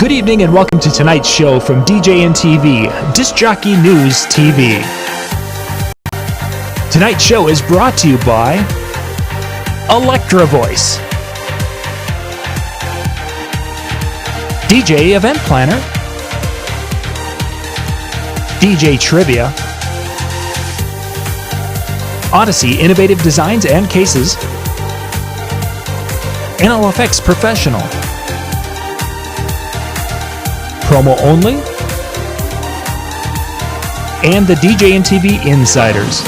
Good evening and welcome to tonight's show from DJ and TV, Disc Jockey News TV. Tonight's show is brought to you by Electra Voice, DJ Event Planner, DJ Trivia, Odyssey Innovative Designs and Cases, NLFX Professional, Promo Only, and the DJ and TV Insiders.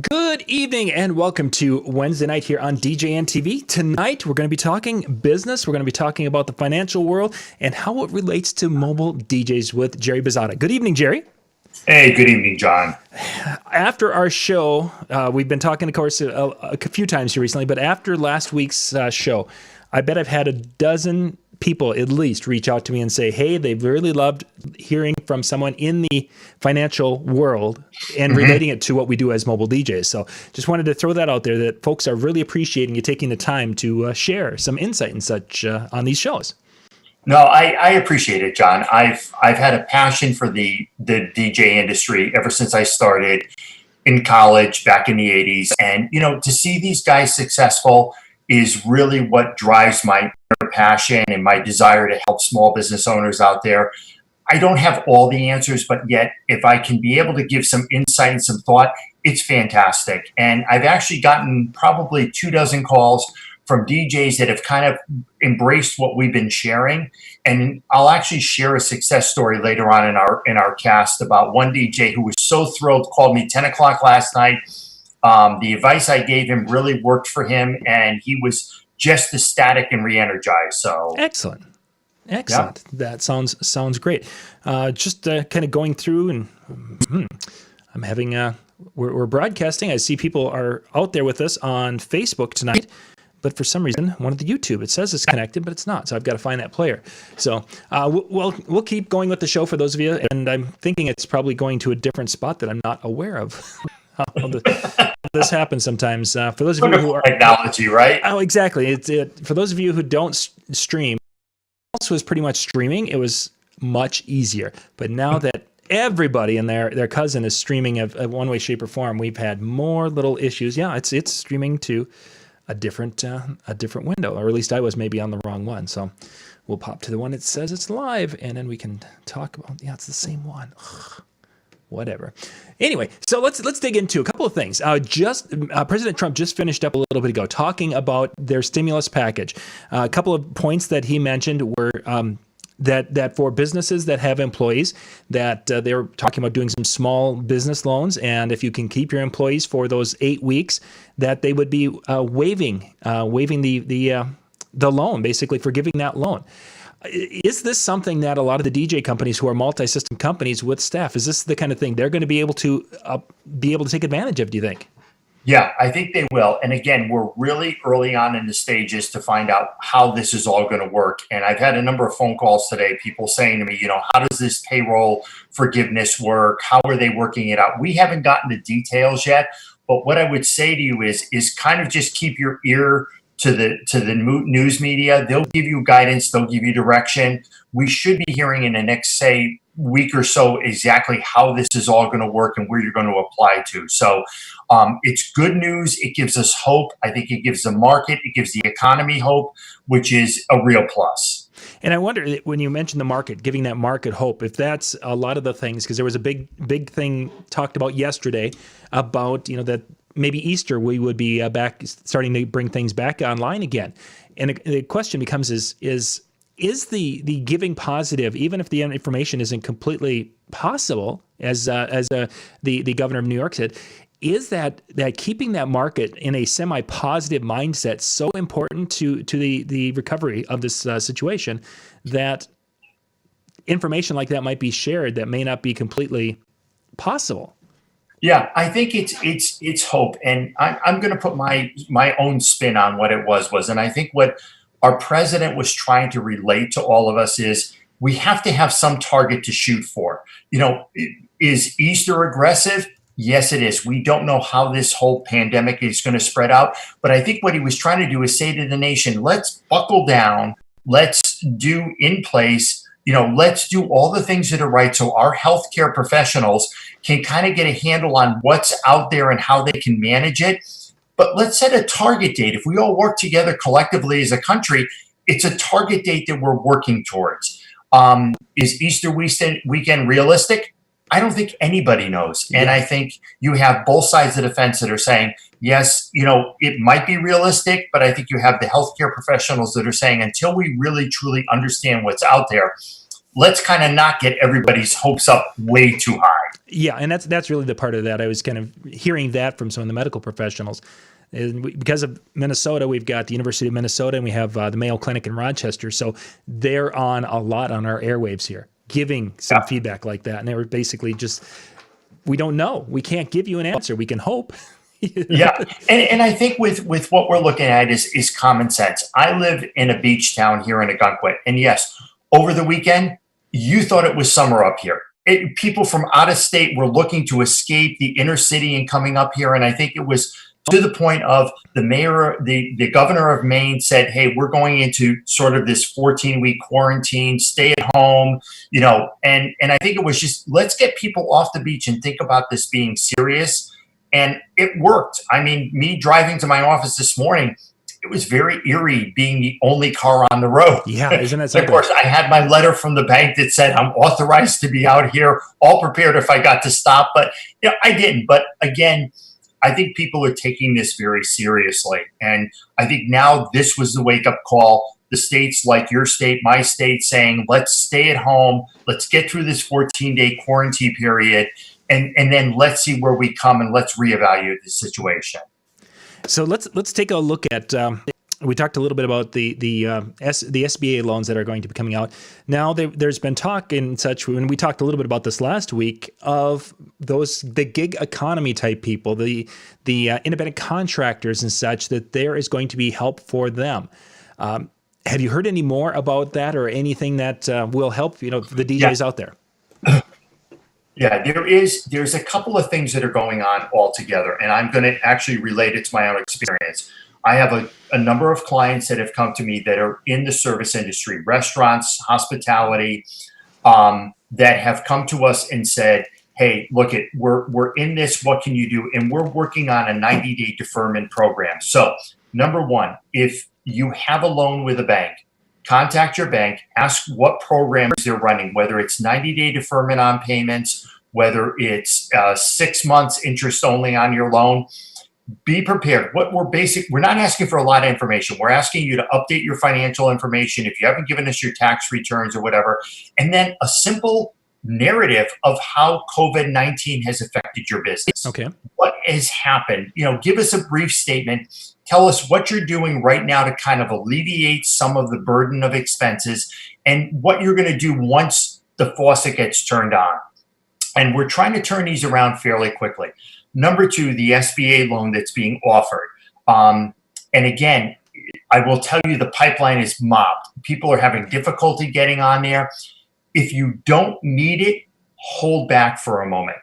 Good evening and welcome to Wednesday night here on DJ and TV. Tonight we're going to be talking business. We're going to be talking about the financial world and how it relates to mobile DJs with Jerry Bazata. Good evening, Jerry. Hey, good evening, John. After our show, we've been talking, of course, a few times here recently, but after last week's show, I bet I've had a dozen people at least reach out to me and say, hey, they've really loved hearing from someone in the financial world and relating it to what we do as mobile DJs. So just wanted to throw that out there, that folks are really appreciating you taking the time to share some insight and such on these shows. No, I appreciate it, John. I've had a passion for the DJ industry ever since I started in college back in the 80s. And, you know, to see these guys successful is really what drives my passion and my desire to help small business owners out there. I don't have all the answers, but yet if I can be able to give some insight and some thought, it's fantastic. And I've actually gotten probably 24 calls from DJs that have kind of embraced what we've been sharing. And I'll actually share a success story later on in our cast about one DJ who was so thrilled, called me 10 o'clock last night. The advice I gave him really worked for him, and he was just ecstatic and re-energized. So excellent. Yeah. That sounds great. Just kind of going through, and I'm having we're broadcasting. I see people are out there with us on Facebook tonight, but for some reason, one of the YouTube, it says it's connected, but it's not. So I've got to find that player. So we'll keep going with the show for those of you, and I'm thinking it's probably going to a different spot that I'm not aware of. This happens sometimes. For those of you who are technology, right? Oh, exactly. For those of you who don't stream, it was pretty much streaming. It was much easier. But now that everybody and their cousin is streaming of one way, shape, or form, we've had more little issues. Yeah, it's streaming to a different window, or at least I was maybe on the wrong one. So we'll pop to the one that says it's live, and then we can talk about. Yeah, it's the same one. Ugh. Whatever. Anyway, so let's dig into a couple of things. President Trump just finished up a little bit ago talking about their stimulus package. A couple of points that he mentioned were that for businesses that have employees, that they were talking about doing some small business loans, and if you can keep your employees for those 8 weeks, that they would be waiving the loan, basically forgiving that loan. Is this something that a lot of the DJ companies who are multi-system companies with staff, is this the kind of thing they're going to be able to take advantage of, do you think? Yeah, I think they will. And again, we're really early on in the stages to find out how this is all going to work. And I've had a number of phone calls today, people saying to me, you know, how does this payroll forgiveness work? How are they working it out? We haven't gotten the details yet. But what I would say to you is kind of just keep your ear to the news media. They'll give you guidance. They'll give you direction. We should be hearing in the next, say, week or so exactly how this is all going to work and where you're going to apply to. So it's good news. It gives us hope. I think it gives the market, it gives the economy hope, which is a real plus. And I wonder, when you mentioned the market, giving that market hope, if that's a lot of the things, because there was a big thing talked about yesterday about, that maybe Easter we would be back, starting to bring things back online again. And the question becomes is the giving positive, even if the information isn't completely possible, as the governor of New York said, is that keeping that market in a semi-positive mindset so important to the recovery of this situation, that information like that might be shared that may not be completely possible? Yeah, I think it's hope, and I'm going to put my own spin on what it was, and I think what our president was trying to relate to all of us is we have to have some target to shoot for. Is Easter aggressive? Yes, it is. We don't know how this whole pandemic is going to spread out, but I think what he was trying to do is say to the nation, let's buckle down, let's do in place, let's do all the things that are right so our healthcare professionals can kind of get a handle on what's out there and how they can manage it. But let's set a target date. If we all work together collectively as a country, it's a target date that we're working towards. Is Easter weekend realistic? I don't think anybody knows. And I think you have both sides of the fence that are saying, yes, it might be realistic, but I think you have the healthcare professionals that are saying, until we really truly understand what's out there, let's kind of not get everybody's hopes up way too high. Yeah, and that's really the part of that. I was kind of hearing that from some of the medical professionals. Because of Minnesota, we've got the University of Minnesota, and we have the Mayo Clinic in Rochester. So they're on a lot on our airwaves here, giving some feedback like that. And they were basically just, we don't know. We can't give you an answer. We can hope. Yeah. And I think with what we're looking at is common sense. I live in a beach town here in Ogunquit. And yes, over the weekend, you thought it was summer up here. People from out of state were looking to escape the inner city and coming up here. And I think it was to the point of the governor of Maine said, hey, we're going into sort of this 14-week quarantine, stay at home, and I think it was just, let's get people off the beach and think about this being serious. And it worked. I mean, me driving to my office this morning, it was very eerie being the only car on the road. Yeah, isn't that something? Of course, I had my letter from the bank that said I'm authorized to be out here, all prepared if I got to stop. But I didn't. But again, I think people are taking this very seriously. And I think now this was the wake-up call. The states like your state, my state, saying, let's stay at home. Let's get through this 14-day quarantine period. And then let's see where we come and let's reevaluate the situation. So let's take a look at. We talked a little bit about the SBA loans that are going to be coming out. Now there's been talk and such, when we talked a little bit about this last week, of the gig economy type people, the independent contractors and such, that there is going to be help for them. Have you heard any more about that, or anything that will help the DJs out there? Yeah, there's a couple of things that are going on all together, and I'm going to actually relate it to my own experience. I have a number of clients that have come to me that are in the service industry, restaurants, hospitality, that have come to us and said, hey, look, we're in this, what can you do? And we're working on a 90-day deferment program. So number one, if you have a loan with a bank, contact your bank, ask what programs they're running, whether it's 90-day deferment on payments, whether it's 6 months interest only on your loan. Be prepared. We're not asking for a lot of information. We're asking you to update your financial information if you haven't given us your tax returns or whatever, and then a simple narrative of how COVID-19 has affected your business. Okay. What has happened? Give us a brief statement. Tell us what you're doing right now to kind of alleviate some of the burden of expenses, and what you're going to do once the faucet gets turned on. And we're trying to turn these around fairly quickly. Number two, the SBA loan that's being offered. And again, I will tell you, the pipeline is mobbed. People are having difficulty getting on there. If you don't need it, hold back for a moment.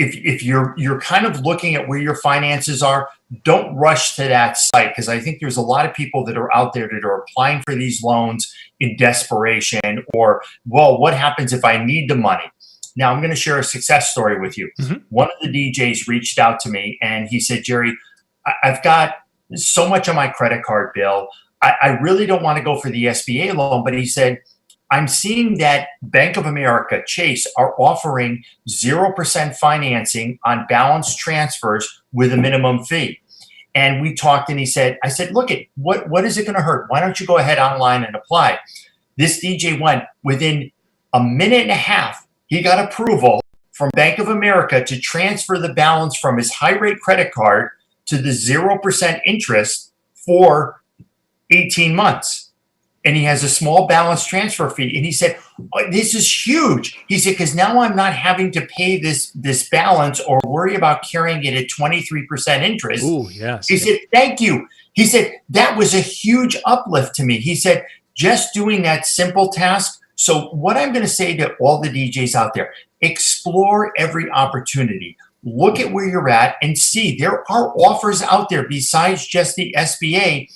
if you're kind of looking at where your finances are, don't rush to that site, because I think there's a lot of people that are out there that are applying for these loans in desperation, or, well, what happens if I need the money? Now, I'm going to share a success story with you. Mm-hmm. One of the DJs reached out to me and he said, Jerry, I've got so much on my credit card bill. I really don't want to go for the SBA loan, but he said, I'm seeing that Bank of America, Chase are offering 0% financing on balance transfers with a minimum fee. And we talked and he said, I said, look, what is it going to hurt? Why don't you go ahead online and apply? This DJ went within a minute and a half. He got approval from Bank of America to transfer the balance from his high rate credit card to the 0% interest for 18 months. And he has a small balance transfer fee. And he said, oh, this is huge. He said, because now I'm not having to pay this balance or worry about carrying it at 23% interest. Ooh, yes. He said, thank you. He said, that was a huge uplift to me. He said, just doing that simple task. So what I'm going to say to all the DJs out there, explore every opportunity. Look at where you're at and see there are offers out there besides just the SBA,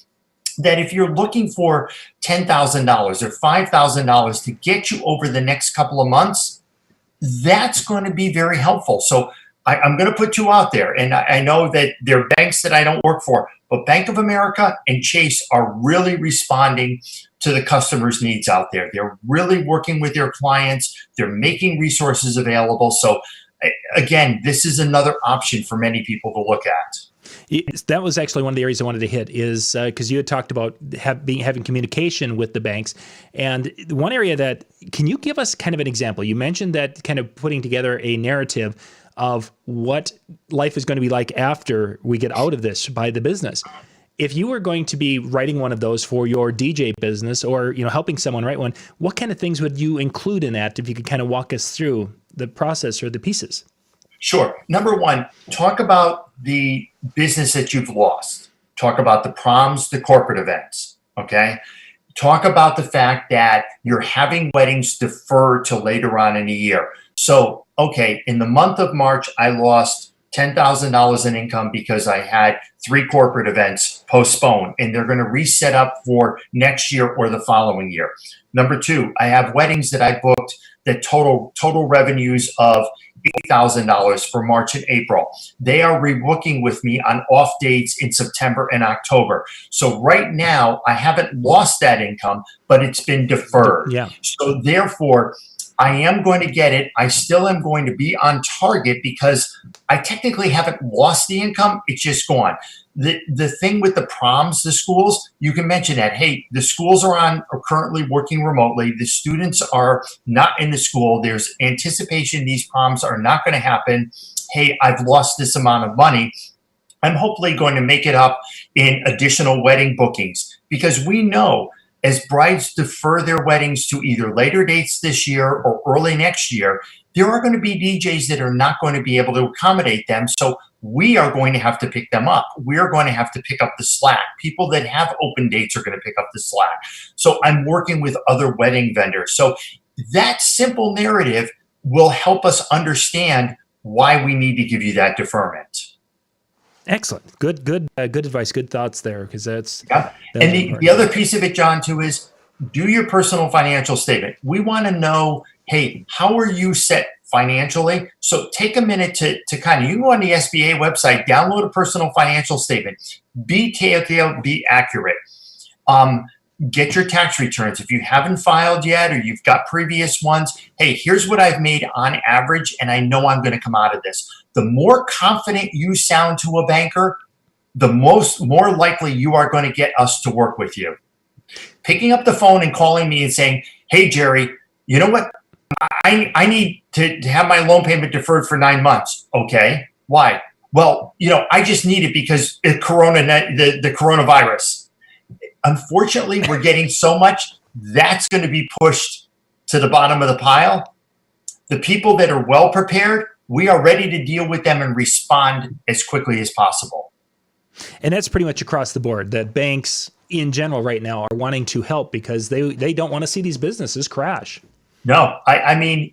that if you're looking for $10,000 or $5,000 to get you over the next couple of months, that's going to be very helpful. So I'm going to put two out there. And I know that there are banks that I don't work for, but Bank of America and Chase are really responding to the customers' needs out there. They're really working with their clients. They're making resources available. So again, this is another option for many people to look at. That was actually one of the areas I wanted to hit, is because you had talked about having communication with the banks. And one area that, can you give us kind of an example? You mentioned that kind of putting together a narrative of what life is going to be like after we get out of this by the business. If you were going to be writing one of those for your DJ business, or helping someone write one, what kind of things would you include in that, if you could kind of walk us through the process or the pieces? Sure. Number one, talk about the business that you've lost. Talk about the proms, the corporate events. Okay. Talk about the fact that you're having weddings deferred till later on in the year. So, okay, in the month of March, I lost $10,000 in income because I had 3 corporate events postponed, and they're going to reset up for next year or the following year. Number 2, I have weddings that I booked that total revenues of $8,000 for March and April. They are rebooking with me on off dates in September and October. So right now, I haven't lost that income, but it's been deferred. Yeah. So therefore, I am going to get it. I still am going to be on target because I technically haven't lost the income. It's just gone. The thing with the proms, the schools, you can mention that, hey, the schools are currently working remotely. The students are not in the school. There's anticipation these proms are not going to happen. Hey, I've lost this amount of money. I'm hopefully going to make it up in additional wedding bookings, because we know as brides defer their weddings to either later dates this year or early next year, there are going to be DJs that are not going to be able to accommodate them. So we are going to have to pick them up. We are going to have to pick up the slack. People that have open dates are going to pick up the slack. So I'm working with other wedding vendors. So that simple narrative will help us understand why we need to give you that deferment. Excellent. Good advice. Good thoughts there, because that's. Yeah. And the other piece of it, John, too, is do your personal financial statement. We want to know, hey, how are you set financially? So take a minute to kind of, you can go on the SBA website, download a personal financial statement, be detailed, be accurate. Get your tax returns. If you haven't filed yet, or you've got previous ones, hey, here's what I've made on average, and I know I'm going to come out of this. The more confident you sound to a banker, the more likely you are going to get us to work with you. Picking up the phone and calling me and saying, hey, Jerry, you know what? I need to have my loan payment deferred for 9 months. Okay. Why? Well, I just need it because the coronavirus. Unfortunately, we're getting so much that's going to be pushed to the bottom of the pile. The people that are well prepared, we are ready to deal with them and respond as quickly as possible. And that's pretty much across the board, that banks in general right now are wanting to help because they don't want to see these businesses crash. No, I mean,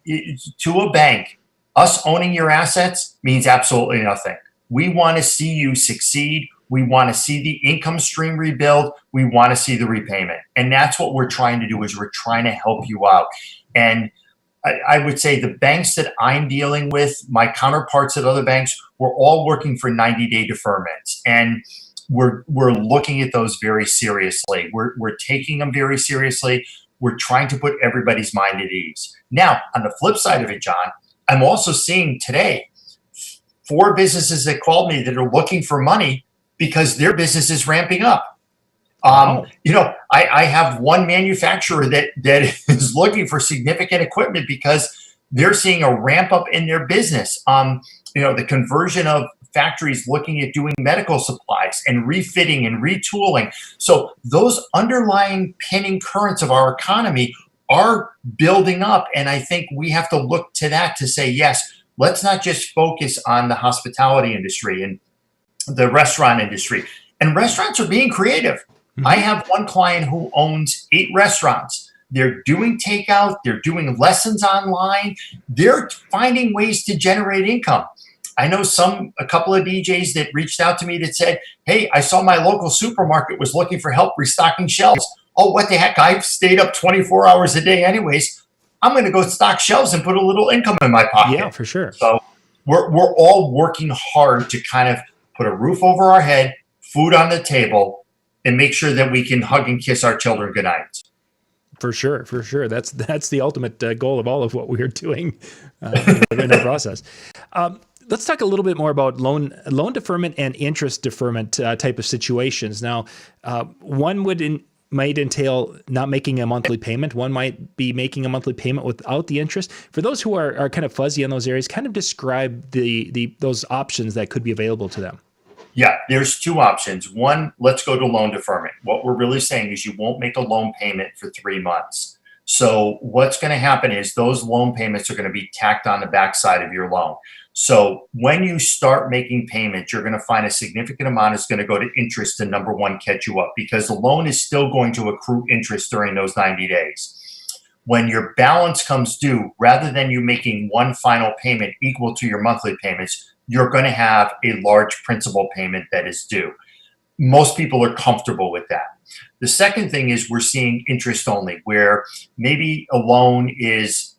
to a bank, Us owning your assets means absolutely nothing. We want to see you succeed. We want to see the income stream rebuild. We want to see the repayment. And that's what we're trying to do, is we're trying to help you out. And I would say the banks that I'm dealing with, my counterparts at other banks, we're all working for 90-day deferments. And we're looking at those very seriously. We're taking them very seriously. We're trying to put everybody's mind at ease. Now, on the flip side of it, John, I'm also seeing today 4 businesses that called me that are looking for money because their business is ramping up. Wow. I have one manufacturer that is looking for significant equipment because they're seeing a ramp up in their business. The conversion of factories looking at doing medical supplies and refitting and retooling. So those underlying pinning currents of our economy are building up. And I think we have to look to that to say, yes, let's not just focus on the hospitality industry and the restaurant industry. And restaurants are being creative. I have one client who owns 8 restaurants. They're doing takeout. They're doing lessons online. They're finding ways to generate income. I know a couple of DJs that reached out to me that said, hey, I saw my local supermarket was looking for help restocking shelves. Oh, what the heck? I've stayed up 24 hours a day anyways. I'm going to go stock shelves and put a little income in my pocket. Yeah, for sure. So we're all working hard to kind of put a roof over our head, food on the table, and make sure that we can hug and kiss our children goodnight. For sure. That's the ultimate goal of all of what we are doing in our process. Let's talk a little bit more about loan deferment and interest deferment type of situations. Now, one might entail not making a monthly payment. One might be making a monthly payment without the interest. For those who are kind of fuzzy in those areas, kind of describe those options that could be available to them. Yeah, there's 2 options. One, let's go to loan deferment. What we're really saying is you won't make a loan payment for 3 months. So what's going to happen is those loan payments are going to be tacked on the backside of your loan. So when you start making payments, you're going to find a significant amount is going to go to interest to, number one, catch you up, because the loan is still going to accrue interest during those 90 days. When your balance comes due, rather than you making one final payment equal to your monthly payments, you're going to have a large principal payment that is due. Most people are comfortable with that. The second thing is we're seeing interest only, where maybe a loan is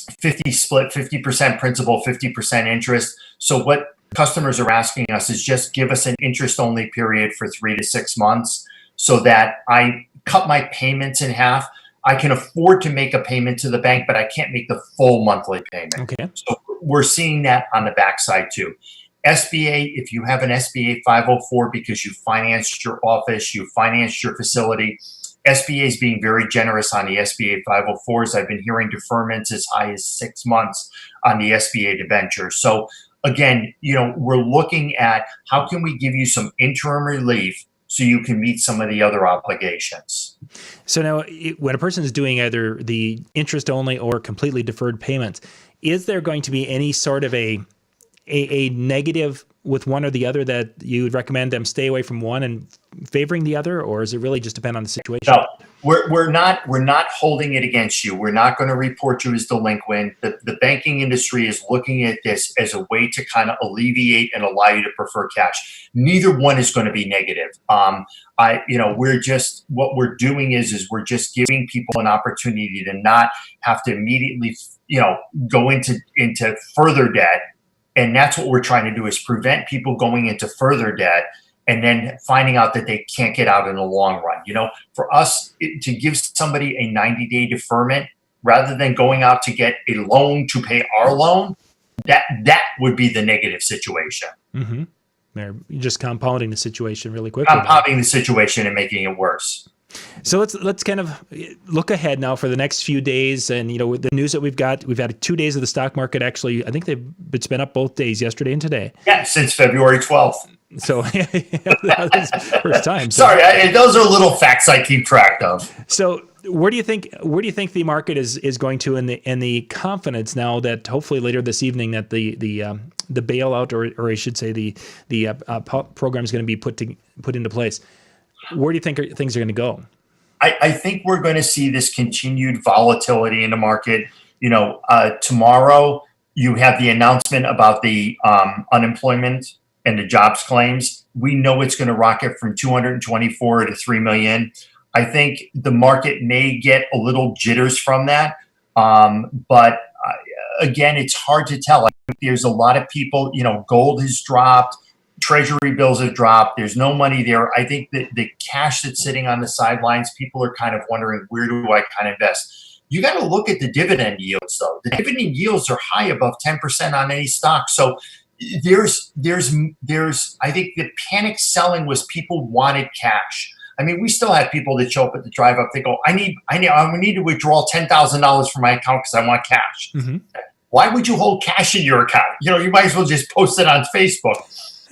50% principal, 50% interest. So what customers are asking us is just give us an interest only period for 3 to 6 months so that I cut my payments in half. I can afford to make a payment to the bank, but I can't make the full monthly payment. Okay. So we're seeing that on the backside too. SBA, if you have an SBA 504 because you financed your office, you financed your facility, SBA is being very generous on the SBA 504s. I've been hearing deferments as high as 6 months on the SBA debenture. So again, we're looking at how can we give you some interim relief so you can meet some of the other obligations. So now, when a person is doing either the interest only or completely deferred payments, is there going to be any sort of a negative with one or the other that you would recommend them stay away from one and favoring the other, or does it really just depend on the situation? No, we're not holding it against you. We're not going to report you as delinquent. The banking industry is looking at this as a way to kind of alleviate and allow you to prefer cash. Neither one is going to be negative. What we're doing is we're just giving people an opportunity to not have to immediately, go into further debt. And that's what we're trying to do, is prevent people going into further debt and then finding out that they can't get out in the long run. For us to give somebody a 90-day deferment rather than going out to get a loan to pay our loan, that would be the negative situation. Mm-hmm. They're just compounding the situation really quickly. Compounding the situation and making it worse. So let's kind of look ahead now for the next few days, and with the news that we've had 2 days of the stock market. Actually, I think it's been up both days, yesterday and today. Yeah, since February 12th. So that's the first time. So. Sorry, those are little facts I keep track of. So where do you think the market is going to, in the confidence now that hopefully later this evening that the bailout, or I should say the program is going to be put into place? Where do you think things are going to go? I think we're going to see this continued volatility in the market. Tomorrow You have the announcement about the unemployment and the jobs claims. We know it's going to rocket from 224 to 3 million. I think the market may get a little jitters from that. But again, it's hard to tell. I think there's a lot of people, gold has dropped, treasury bills have dropped. There's no money there. I think that the cash that's sitting on the sidelines, people are kind of wondering, where do I kind of invest? You got to look at the dividend yields, though. The dividend yields are high, above 10% on any stock. So there's I think the panic selling was people wanted cash. I mean, we still have people that show up at the drive up. They go, I need to withdraw $10,000 from my account because I want cash. Mm-hmm. Why would you hold cash in your account? You might as well just post it on Facebook.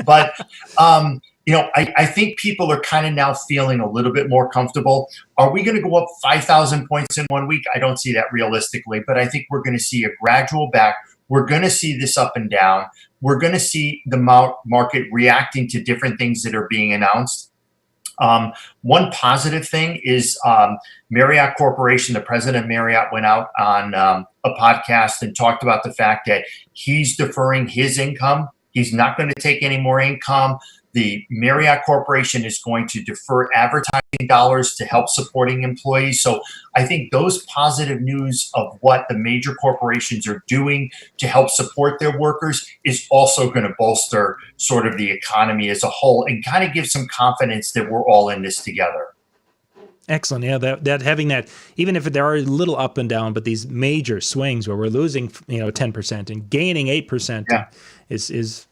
But I think people are kind of now feeling a little bit more comfortable. Are we going to go up 5,000 points in 1 week? I don't see that realistically, but I think we're going to see a gradual back. We're going to see this up and down. We're going to see the market reacting to different things that are being announced. One positive thing is Marriott Corporation, the president of Marriott, went out on a podcast and talked about the fact that he's deferring his income. He's not going to take any more income. The Marriott Corporation is going to defer advertising dollars to help supporting employees. So I think those positive news of what the major corporations are doing to help support their workers is also going to bolster sort of the economy as a whole and kind of give some confidence that we're all in this together. Excellent. Yeah, that having that, even if there are a little up and down, but these major swings where we're losing 10% and gaining 8% is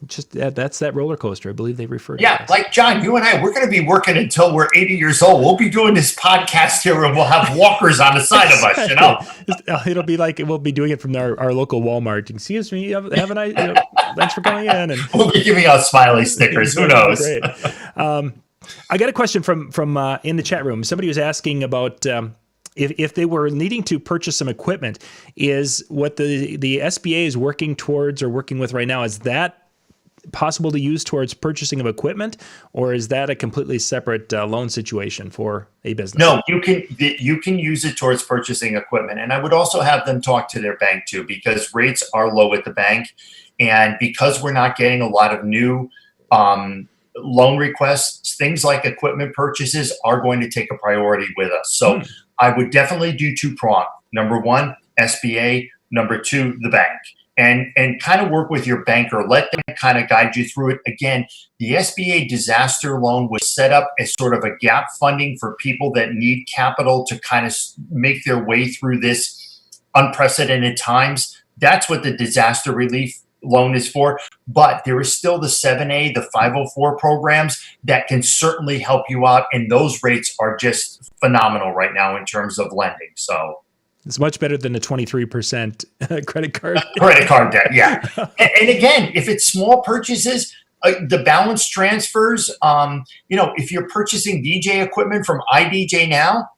just that's that roller coaster. I believe they refer to it. Yeah, like John, you and I, we're going to be working until we're 80 years old. We'll be doing this podcast here, and we'll have walkers on the side of us. It'll be like we'll be doing it from our local Walmart. Excuse me, have a nice. Thanks for coming in. And we'll be giving out smiley stickers. Who knows? Great. I got a question from in the chat room. Somebody was asking about. If they were needing to purchase some equipment, is what the SBA is working towards or working with right now, is that possible to use towards purchasing of equipment, or is that a completely separate loan situation for a business? No, you can use it towards purchasing equipment. And I would also have them talk to their bank too, because rates are low at the bank. And because we're not getting a lot of new loan requests, things like equipment purchases are going to take a priority with us. So I would definitely do two-pronged. Number one, SBA. Number two, the bank. And kind of work with your banker. Let them kind of guide you through it. Again, the SBA disaster loan was set up as sort of a gap funding for people that need capital to kind of make their way through this unprecedented times. That's what the disaster relief loan is for. But there is still the 7A, the 504 programs that can certainly help you out. And those rates are just phenomenal right now in terms of lending. So it's much better than the 23% credit card. Credit card debt, yeah. And again, if it's small purchases, the balance transfers, if you're purchasing DJ equipment from IDJ now,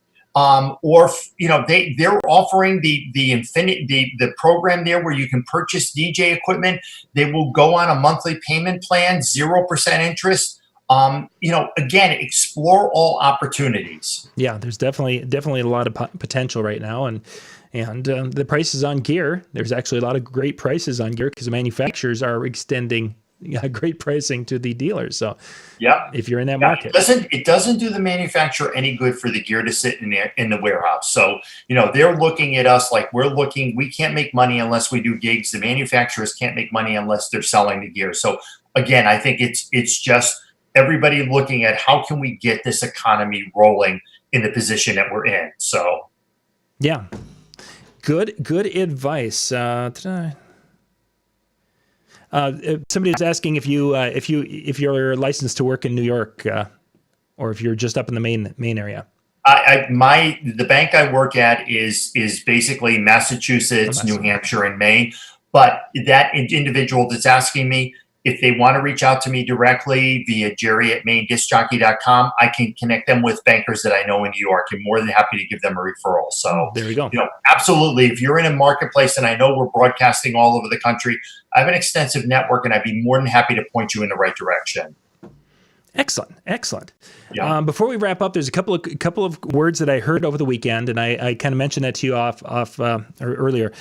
or they're offering the program there where you can purchase DJ equipment. They will go on a monthly payment plan, 0% interest. Again, explore all opportunities. Yeah, there's definitely a lot of potential right now, and the prices on gear. There's actually a lot of great prices on gear because the manufacturers are extending great pricing to the dealers. So, yeah, if you're in that market, it doesn't do the manufacturer any good for the gear to sit in the warehouse. So, they're looking at us like we can't make money unless we do gigs. The manufacturers can't make money unless they're selling the gear. So, again, I think it's just everybody looking at how can we get this economy rolling in the position that we're in. So, yeah, good advice. Somebody was asking if you're licensed to work in New York, or if you're just up in the main area. The bank I work at is basically Massachusetts, New Hampshire, and Maine. But that individual that's asking me, if they want to reach out to me directly via jerry@maindiscjockey.com, I can connect them with bankers that I know in New York. I'm more than happy to give them a referral. So there we go. Absolutely. If you're in a marketplace, and I know we're broadcasting all over the country, I have an extensive network, and I'd be more than happy to point you in the right direction. Excellent, excellent. Yeah. Before we wrap up, there's a couple of words that I heard over the weekend, and I kind of mentioned that to you or earlier.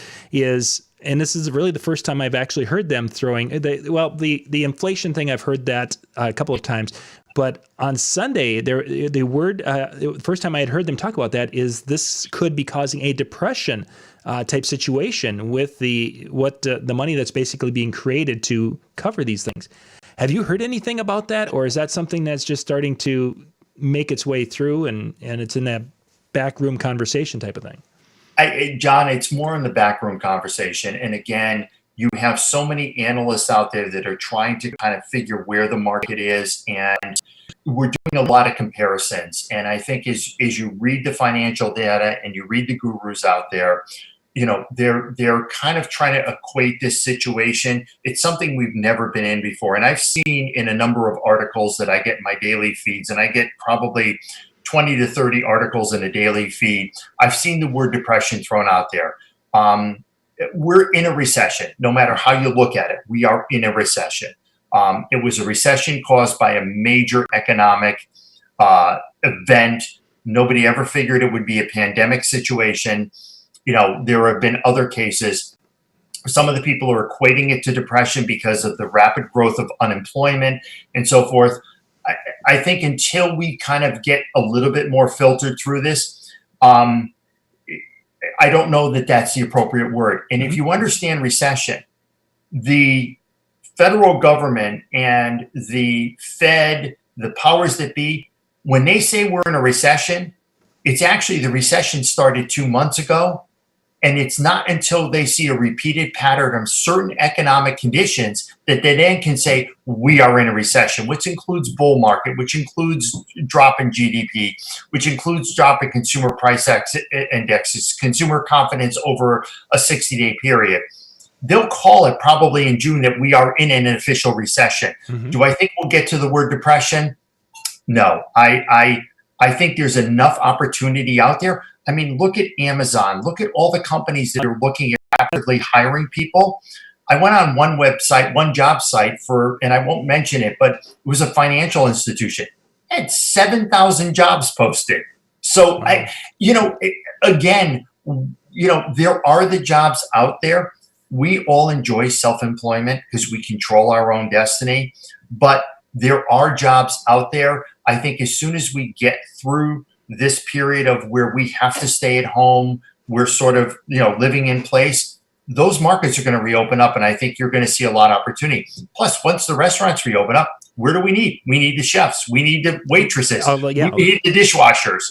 And this is really the first time I've actually heard them throwing the inflation thing. I've heard that a couple of times, but on Sunday, the first time I had heard them talk about that is this could be causing a depression type situation with the money that's basically being created to cover these things. Have you heard anything about that, or is that something that's just starting to make its way through and it's in that backroom conversation type of thing? John, it's more in the backroom conversation. And again, you have so many analysts out there that are trying to kind of figure where the market is. And we're doing a lot of comparisons. And I think as you read the financial data and you read the gurus out there, they're kind of trying to equate this situation. It's something we've never been in before. And I've seen in a number of articles that I get in my daily feeds, and I get probably 20 to 30 articles in a daily feed. I've seen the word depression thrown out there. We're in a recession. No matter how you look at it, we are in a recession. It was a recession caused by a major economic event. Nobody ever figured it would be a pandemic situation. There have been other cases. Some of the people are equating it to depression because of the rapid growth of unemployment and so forth. I think until we kind of get a little bit more filtered through this, I don't know that that's the appropriate word. And if you understand recession, the federal government and the Fed, the powers that be, when they say we're in a recession, it's actually the recession started 2 months ago. And it's not until they see a repeated pattern of certain economic conditions that they then can say, we are in a recession, which includes bull market, which includes drop in GDP, which includes drop in consumer price indexes, consumer confidence over a 60-day period. They'll call it probably in June that we are in an official recession. Mm-hmm. Do I think we'll get to the word depression? No, I think there's enough opportunity out there. I mean, look at Amazon. Look at all the companies that are looking at rapidly hiring people. I went on one website, one job site and I won't mention it, but it was a financial institution. It had 7,000 jobs posted. So, wow. There are the jobs out there. We all enjoy self-employment because we control our own destiny, but there are jobs out there. I think as soon as we get through this period of where we have to stay at home, we're sort of, living in place, those markets are going to reopen up. And I think you're going to see a lot of opportunity. Plus, once the restaurants reopen up, where do we need? We need the chefs. We need the waitresses. We need the dishwashers.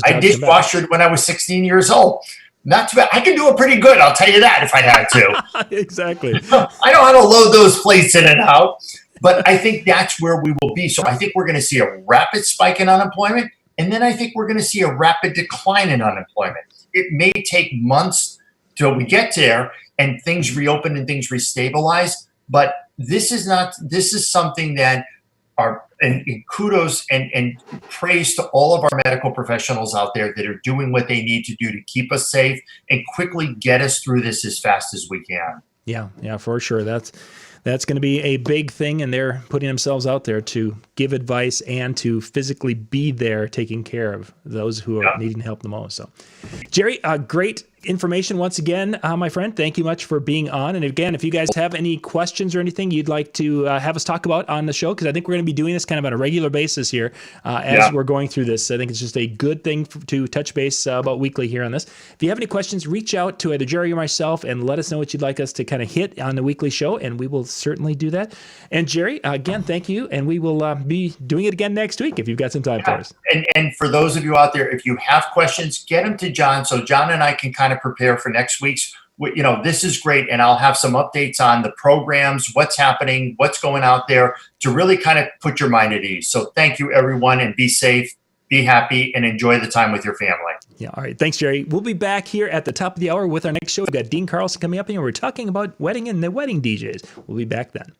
I dishwashered when I was 16 years old. Not too bad. I can do it pretty good. I'll tell you that if I had to. Exactly. I know how to load those plates in and out. But I think that's where we will be. So I think we're going to see a rapid spike in unemployment. And then I think we're going to see a rapid decline in unemployment. It may take months till we get there and things reopen and things restabilize. But this is something that and kudos and praise to all of our medical professionals out there that are doing what they need to do to keep us safe and quickly get us through this as fast as we can. Yeah, for sure. That's going to be a big thing, and they're putting themselves out there to give advice and to physically be there taking care of those who are needing help the most. So, Jerry, great information once again, my friend. Thank you much for being on. And again, if you guys have any questions or anything you'd like to have us talk about on the show, because I think we're going to be doing this kind of on a regular basis here as we're going through this. I think it's just a good thing to touch base about weekly here on this. If you have any questions, reach out to either Jerry or myself and let us know what you'd like us to kind of hit on the weekly show, and we will certainly do that. And Jerry, again, thank you. And we will be doing it again next week if you've got some time for us. And for those of you out there, if you have questions, get them to John so John and I can kind of prepare for next week's. This is great, and I'll have some updates on the programs, what's happening, what's going out there to really kind of put your mind at ease. So thank you, everyone, and be safe, be happy, and enjoy the time with your family. Yeah, all right. Thanks, Jerry. We'll be back here at the top of the hour with our next show. We've got Dean Carlson coming up, and we're talking about wedding and the wedding DJs. We'll be back then.